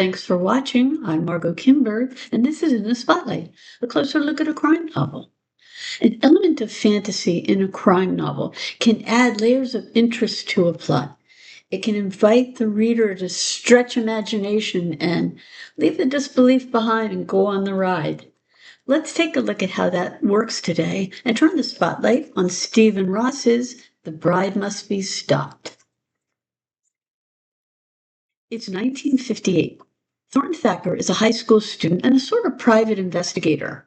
Thanks for watching. I'm Margot Kimberg, and this is In the Spotlight, a closer look at a crime novel. An element of fantasy in a crime novel can add layers of interest to a plot. It can invite the reader to stretch imagination and leave the disbelief behind and go on the ride. Let's take a look at how that works today and turn the spotlight on Stephen Ross's The Bride Must Be Stopped. It's 1958. Thornton Thacker is a high school student and a sort of private investigator.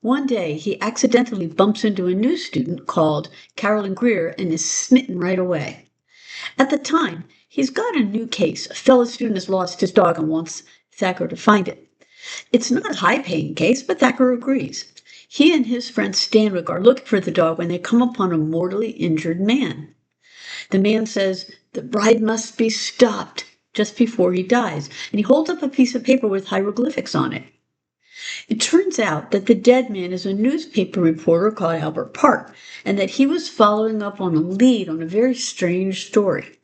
One day, he accidentally bumps into a new student called Carolyn Greer and is smitten right away. At the time, he's got a new case. A fellow student has lost his dog and wants Thacker to find it. It's not a high-paying case, but Thacker agrees. He and his friend Stanwick are looking for the dog when they come upon a mortally injured man. The man says, "The bride must be stopped," just before he dies, and he holds up a piece of paper with hieroglyphics on it. It turns out that the dead man is a newspaper reporter called Albert Park, and that he was following up on a lead on a very strange story.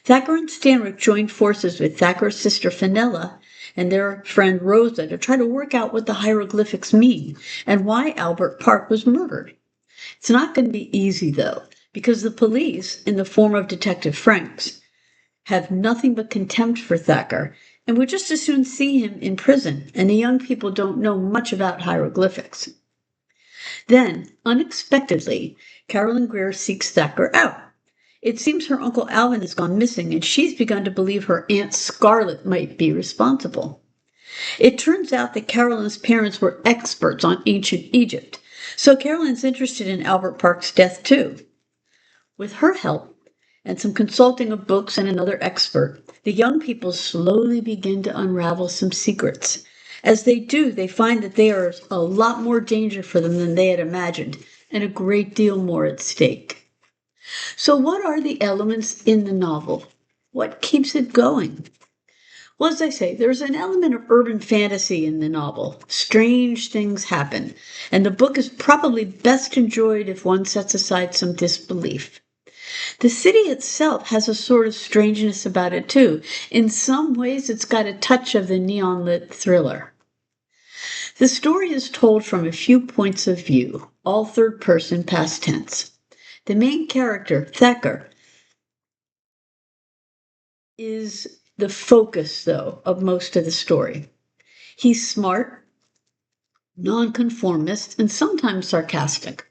Thacker and Stanwick joined forces with Thacker's sister Fenella and their friend Rosa to try to work out what the hieroglyphics mean and why Albert Park was murdered. It's not going to be easy, though, because the police, in the form of Detective Franks, have nothing but contempt for Thacker and would just as soon see him in prison, and the young people don't know much about hieroglyphics. Then, unexpectedly, Carolyn Greer seeks Thacker out. It seems her Uncle Alvin has gone missing, and she's begun to believe her Aunt Scarlett might be responsible. It turns out that Carolyn's parents were experts on ancient Egypt, so Carolyn's interested in Albert Park's death too. With her help, and some consulting of books and another expert, the young people slowly begin to unravel some secrets. As they do, they find that there is a lot more danger for them than they had imagined, and a great deal more at stake. So what are the elements in the novel? What keeps it going? Well, as I say, there's an element of urban fantasy in the novel. Strange things happen, and the book is probably best enjoyed if one sets aside some disbelief. The city itself has a sort of strangeness about it, too. In some ways, it's got a touch of the neon-lit thriller. The story is told from a few points of view, all third-person past tense. The main character, Thacker, is the focus, though, of most of the story. He's smart, nonconformist, and sometimes sarcastic.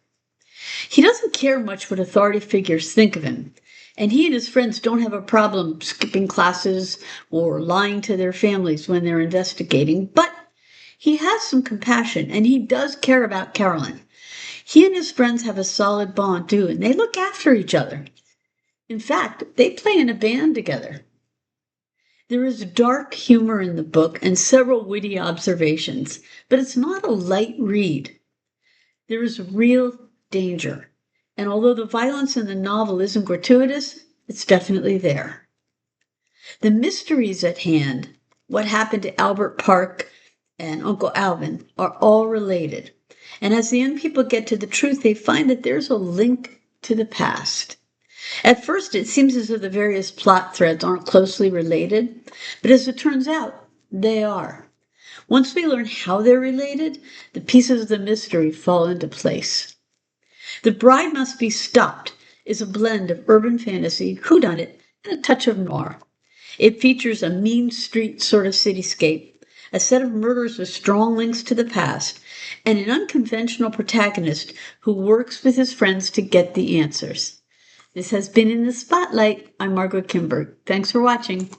He doesn't care much what authority figures think of him, and he and his friends don't have a problem skipping classes or lying to their families when they're investigating, but he has some compassion, and he does care about Carolyn. He and his friends have a solid bond, too, and they look after each other. In fact, they play in a band together. There is dark humor in the book and several witty observations, but it's not a light read. There is real danger, and although the violence in the novel isn't gratuitous, it's definitely there. The mysteries at hand, what happened to Albert Park and Uncle Alvin, are all related. And as the young people get to the truth, they find that there's a link to the past. At first, it seems as though the various plot threads aren't closely related, but as it turns out, they are. Once we learn how they're related, the pieces of the mystery fall into place. The Bride Must Be Stopped is a blend of urban fantasy, whodunit, and a touch of noir. It features a mean street sort of cityscape, a set of murders with strong links to the past, and an unconventional protagonist who works with his friends to get the answers. This has been In the Spotlight. I'm Margot Kimberg. Thanks for watching.